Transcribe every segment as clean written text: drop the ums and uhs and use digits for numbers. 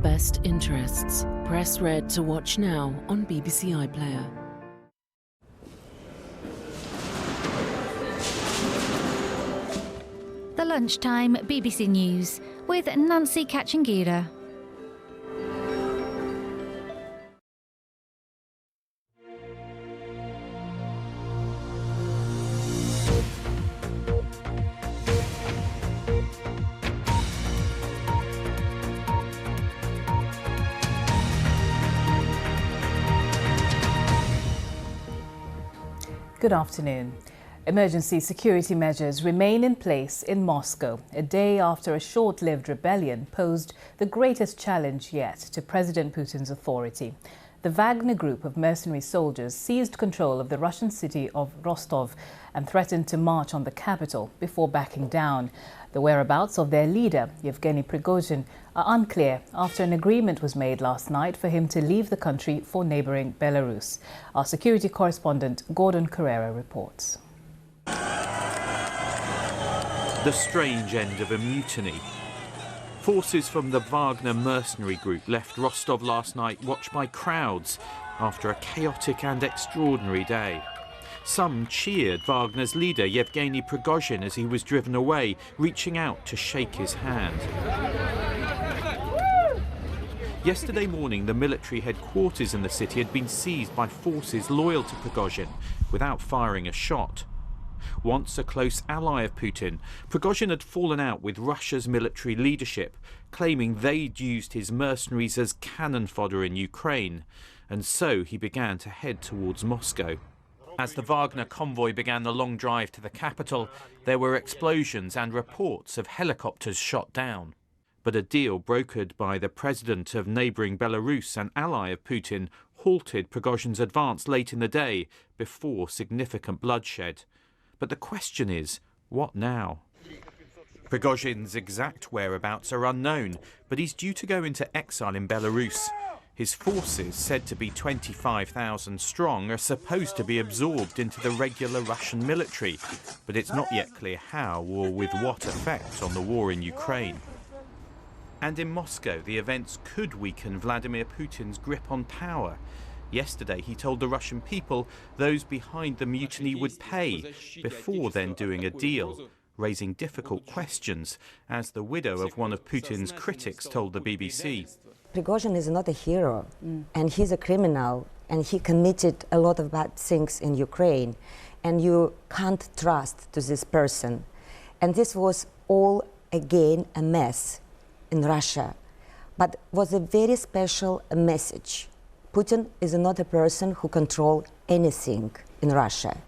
best interests. Press red to watch now on BBC iPlayer. The Lunchtime BBC News with Nancy Kacungira. Good afternoon. Emergency security measures remain in place in Moscow, a day after a short-lived rebellion posed the greatest challenge yet to President Putin's authority. The Wagner group of mercenary soldiers seized control of the Russian city of Rostov and threatened to march on the capital before backing down. The whereabouts of their leader, Yevgeny Prigozhin, are unclear after an agreement was made last night for him to leave the country for neighbouring Belarus. Our security correspondent Gordon Carrera reports. The strange end of a mutiny. Forces from the Wagner mercenary group left Rostov last night watched by crowds after a chaotic and extraordinary day. Some cheered Wagner's leader Yevgeny Prigozhin as he was driven away, reaching out to shake his hand. Yesterday morning, the military headquarters in the city had been seized by forces loyal to Prigozhin without firing a shot. Once a close ally of Putin, Prigozhin had fallen out with Russia's military leadership, claiming they'd used his mercenaries as cannon fodder in Ukraine, and so he began to head towards Moscow. As the Wagner convoy began the long drive to the capital, there were explosions and reports of helicopters shot down. But a deal brokered by the president of neighbouring Belarus, an ally of Putin, halted Prigozhin's advance late in the day before significant bloodshed. But the question is, what now? Prigozhin's exact whereabouts are unknown, but he's due to go into exile in Belarus. His forces, said to be 25,000 strong, are supposed to be absorbed into the regular Russian military, but it's not yet clear how or with what effect on the war in Ukraine. And in Moscow, the events could weaken Vladimir Putin's grip on power. Yesterday, he told the Russian people those behind the mutiny would pay, before then doing a deal, raising difficult questions, as the widow of one of Putin's critics told the BBC. Prigozhin is not a hero, and he's a criminal, and he committed a lot of bad things in Ukraine, and you can't trust to this person. And this was all, again, a mess in Russia, but was a very special message. Putin is not a person who controls anything in Russia.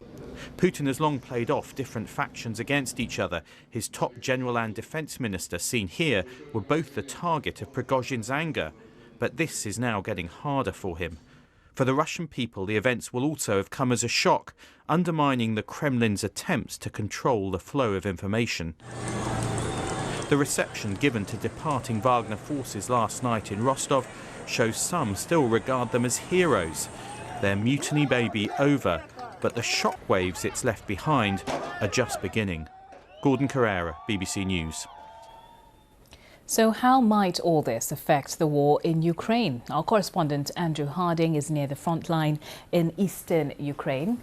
Putin has long played off different factions against each other. His top general and defence minister, seen here, were both the target of Prigozhin's anger. But this is now getting harder for him. For the Russian people, the events will also have come as a shock, undermining the Kremlin's attempts to control the flow of information. The reception given to departing Wagner forces last night in Rostov shows some still regard them as heroes. Their mutiny may be over, but the shockwaves it's left behind are just beginning. Gordon Carrera, BBC News. So how might all this affect the war in Ukraine? Our correspondent Andrew Harding is near the front line in eastern Ukraine.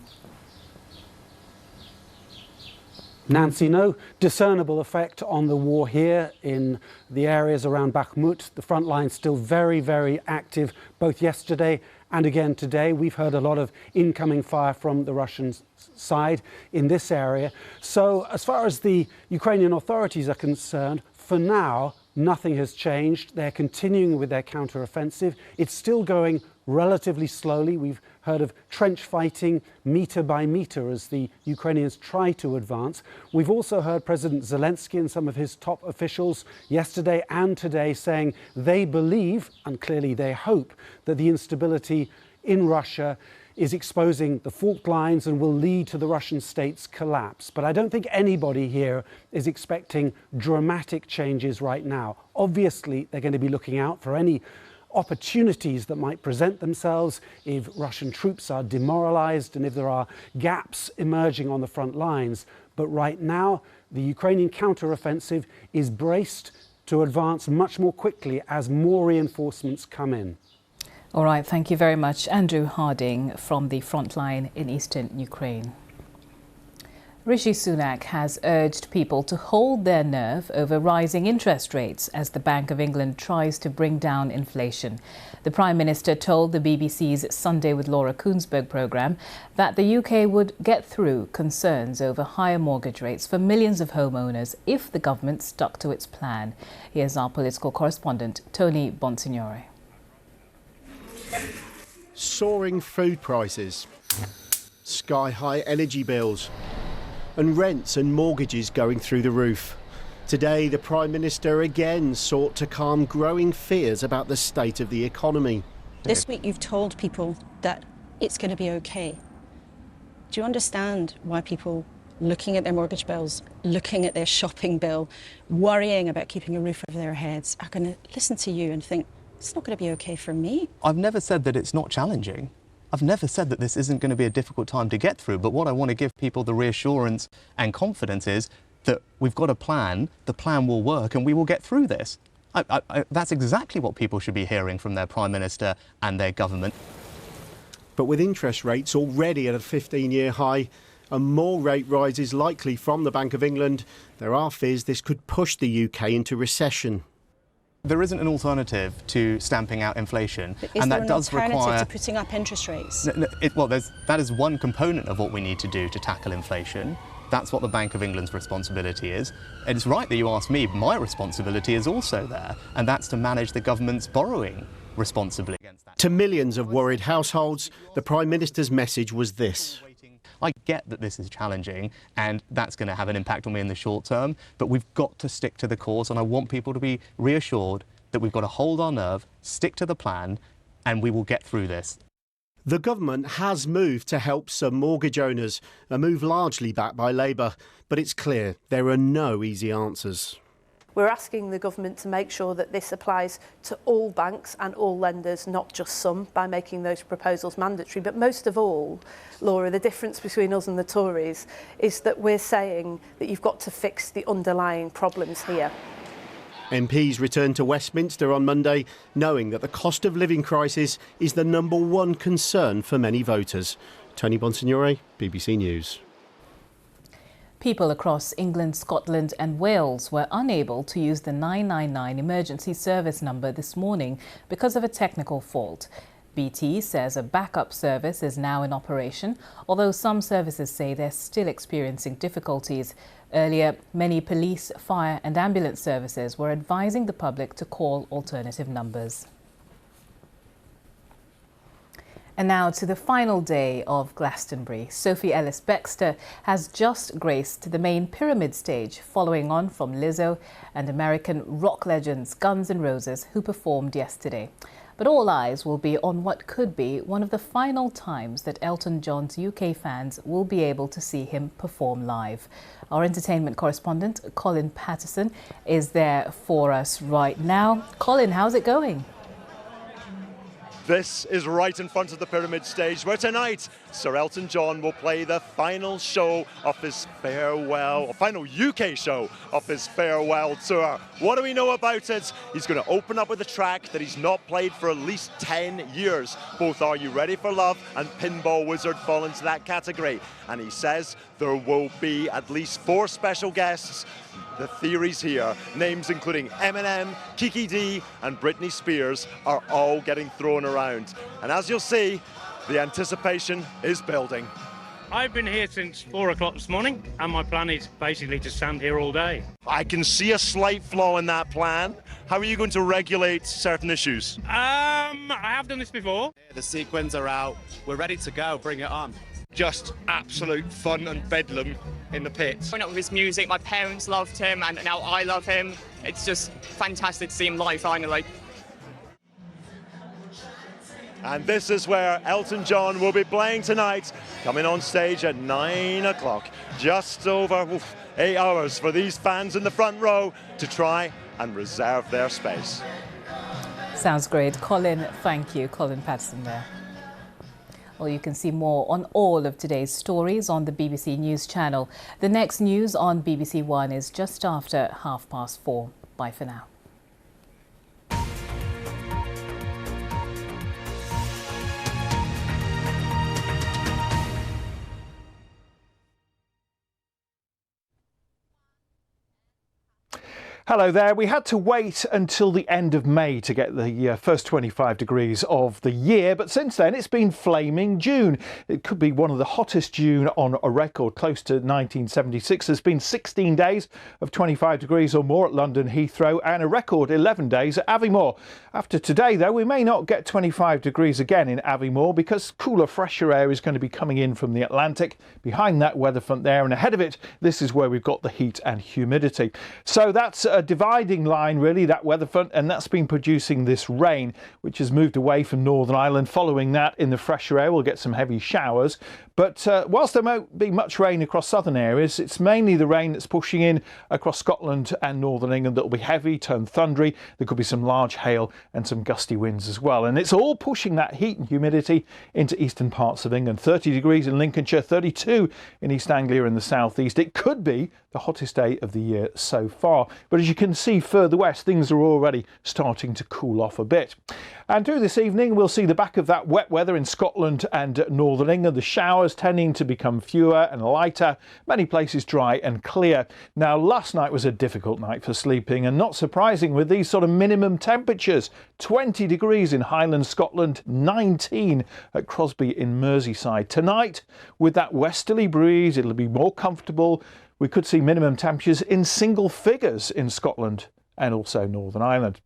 Nancy, no discernible effect on the war here in the areas around Bakhmut. The front line still very, very active, both yesterday and again today. We've heard a lot of incoming fire from the Russian side in this area. So as far as the Ukrainian authorities are concerned, for now, nothing has changed. They're continuing with their counter-offensive. It's still going relatively slowly. We've heard of trench fighting metre by metre as the Ukrainians try to advance. We've also heard President Zelensky and some of his top officials yesterday and today saying they believe, and clearly they hope, that the instability in Russia is exposing the fault lines and will lead to the Russian state's collapse. But I don't think anybody here is expecting dramatic changes right now. Obviously, they're going to be looking out for any opportunities that might present themselves if Russian troops are demoralized and if there are gaps emerging on the front lines. But right now, the Ukrainian counteroffensive is braced to advance much more quickly as more reinforcements come in. All right, thank you very much, Andrew Harding from the front line in eastern Ukraine. Rishi Sunak has urged people to hold their nerve over rising interest rates as the Bank of England tries to bring down inflation. The Prime Minister told the BBC's Sunday with Laura Koonsberg programme that the UK would get through concerns over higher mortgage rates for millions of homeowners if the government stuck to its plan. Here's our political correspondent, Tony Bonsignore. Soaring food prices, sky-high energy bills, and rents and mortgages going through the roof. Today, the Prime Minister again sought to calm growing fears about the state of the economy. This week you've told people that it's going to be okay. Do you understand why people looking at their mortgage bills, looking at their shopping bill, worrying about keeping a roof over their heads, are going to listen to you and think, it's not going to be okay for me? I've never said that it's not challenging. I've never said that this isn't going to be a difficult time to get through, but what I want to give people the reassurance and confidence is that we've got a plan, the plan will work, and we will get through this. That's exactly what people should be hearing from their Prime Minister and their government. But with interest rates already at a 15-year high and more rate rises likely from the Bank of England, there are fears this could push the UK into recession. There isn't an alternative to stamping out inflation, and that does require... Is there an alternative to putting up interest rates? That is one component of what we need to do to tackle inflation. That's what the Bank of England's responsibility is. And it's right that you asked me, my responsibility is also there, and that's to manage the government's borrowing responsibly against that. To millions of worried households, the Prime Minister's message was this. I get that this is challenging and that's going to have an impact on me in the short term, but we've got to stick to the course, and I want people to be reassured that we've got to hold our nerve, stick to the plan, and we will get through this. The government has moved to help some mortgage owners, a move largely backed by Labour, but it's clear there are no easy answers. We're asking the government to make sure that this applies to all banks and all lenders, not just some, by making those proposals mandatory. But most of all, Laura, the difference between us and the Tories is that we're saying that you've got to fix the underlying problems here. MPs returned to Westminster on Monday, knowing that the cost of living crisis is the #1 concern for many voters. Tony Bonsignore, BBC News. People across England, Scotland and Wales were unable to use the 999 emergency service number this morning because of a technical fault. BT says a backup service is now in operation, although some services say they're still experiencing difficulties. Earlier, many police, fire and ambulance services were advising the public to call alternative numbers. And now to the final day of Glastonbury. Sophie Ellis-Bextor has just graced the main pyramid stage, following on from Lizzo and American rock legends Guns N' Roses, who performed yesterday. But all eyes will be on what could be one of the final times that Elton John's UK fans will be able to see him perform live. Our entertainment correspondent, Colin Patterson, is there for us right now. Colin, how's it going? This is right in front of the pyramid stage, where tonight Sir Elton John will play the final show of his farewell, or final UK show of his farewell tour. What do we know about it? He's going to open up with a track that he's not played for at least 10 years. Both Are You Ready for Love and Pinball Wizard fall into that category. And he says there will be at least 4 special guests. The theories here, names including Eminem, Kiki D and Britney Spears, are all getting thrown around. And as you'll see, the anticipation is building. I've been here since 4 o'clock this morning, and my plan is basically to stand here all day. I can see a slight flaw in that plan. How are you going to regulate certain issues? I have done this before. The sequins are out. We're ready to go. Bring it on. Just absolute fun and bedlam in the pit. Growing up with his music, my parents loved him, and now I love him. It's just fantastic to see him live finally. And this is where Elton John will be playing tonight, coming on stage at 9 o'clock. Just over 8 hours for these fans in the front row to try and reserve their space. Sounds great. Colin, thank you. Colin Patterson there. Well, you can see more on all of today's stories on the BBC News channel. The next news on BBC One is just after 4:30. Bye for now. Hello there. We had to wait until the end of May to get the first 25 degrees of the year, but since then it's been flaming June. It could be one of the hottest June on a record, close to 1976. There's been 16 days of 25 degrees or more at London Heathrow and a record 11 days at Aviemore. After today, though, we may not get 25 degrees again in Aviemore because cooler, fresher air is going to be coming in from the Atlantic behind that weather front there, and ahead of it, this is where we've got the heat and humidity. So that's a dividing line, really, that weather front, and that's been producing this rain, which has moved away from Northern Ireland. Following that, in the fresher air, we'll get some heavy showers. But whilst there won't be much rain across southern areas, it's mainly the rain that's pushing in across Scotland and northern England that will be heavy, turn thundery. There could be some large hail and some gusty winds as well. And it's all pushing that heat and humidity into eastern parts of England. 30 degrees in Lincolnshire, 32 in East Anglia in the southeast. It could be the hottest day of the year so far. But as you can see further west, things are already starting to cool off a bit. And through this evening, we'll see the back of that wet weather in Scotland and northern England. The showers tending to become fewer and lighter, many places dry and clear. Now, last night was a difficult night for sleeping, and not surprising with these sort of minimum temperatures. 20 degrees in Highland, Scotland, 19 at Crosby in Merseyside. Tonight, with that westerly breeze, it'll be more comfortable. We could see minimum temperatures in single figures in Scotland and also Northern Ireland.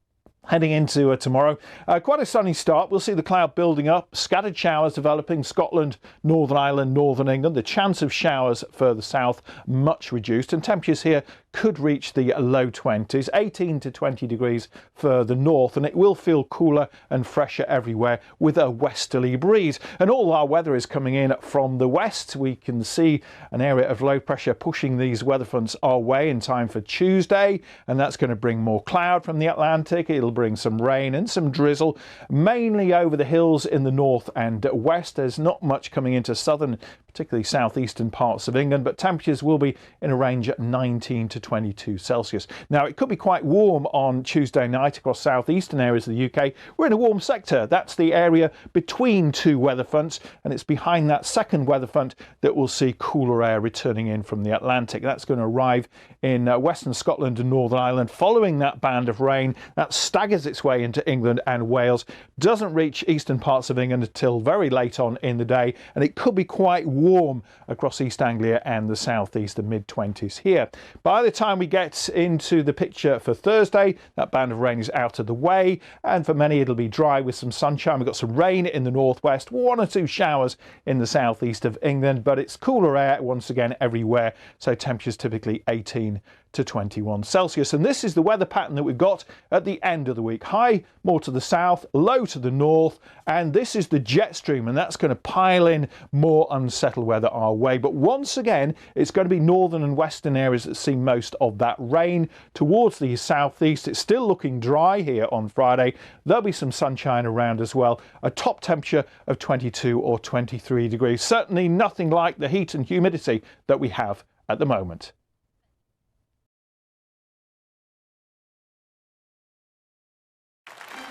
Heading into tomorrow, quite a sunny start. We'll see the cloud building up, scattered showers developing Scotland, Northern Ireland, Northern England. The chance of showers further south much reduced, and temperatures here could reach the low 20s, 18 to 20 degrees further north, and it will feel cooler and fresher everywhere with a westerly breeze. And all our weather is coming in from the west. We can see an area of low pressure pushing these weather fronts our way in time for Tuesday, and that's going to bring more cloud from the Atlantic. It'll bring some rain and some drizzle, mainly over the hills in the north and west. There's not much coming into southern, particularly southeastern parts of England, but temperatures will be in a range at 19 to 22 Celsius. Now, it could be quite warm on Tuesday night across southeastern areas of the UK. We're in a warm sector. That's the area between two weather fronts, and it's behind that second weather front that we'll see cooler air returning in from the Atlantic. That's going to arrive in western Scotland and Northern Ireland. Following that band of rain, that staggers its way into England and Wales, doesn't reach eastern parts of England until very late on in the day, and it could be quite warm across East Anglia and the southeast, the mid-20s here. By the time we get into the picture for Thursday, that band of rain is out of the way, and for many it'll be dry with some sunshine. We've got some rain in the northwest, one or two showers in the southeast of England, but it's cooler air once again everywhere, so temperatures typically 18 to 21 Celsius. And this is the weather pattern that we've got at the end of the week. High more to the south, low to the north, and this is the jet stream, and that's going to pile in more unsettled weather our way. But once again, it's going to be northern and western areas that see most of that rain. Towards the southeast, it's still looking dry here on Friday. There'll be some sunshine around as well. A top temperature of 22 or 23 degrees. Certainly nothing like the heat and humidity that we have at the moment.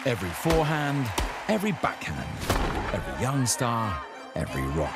Every forehand, every backhand, every young star, every rock.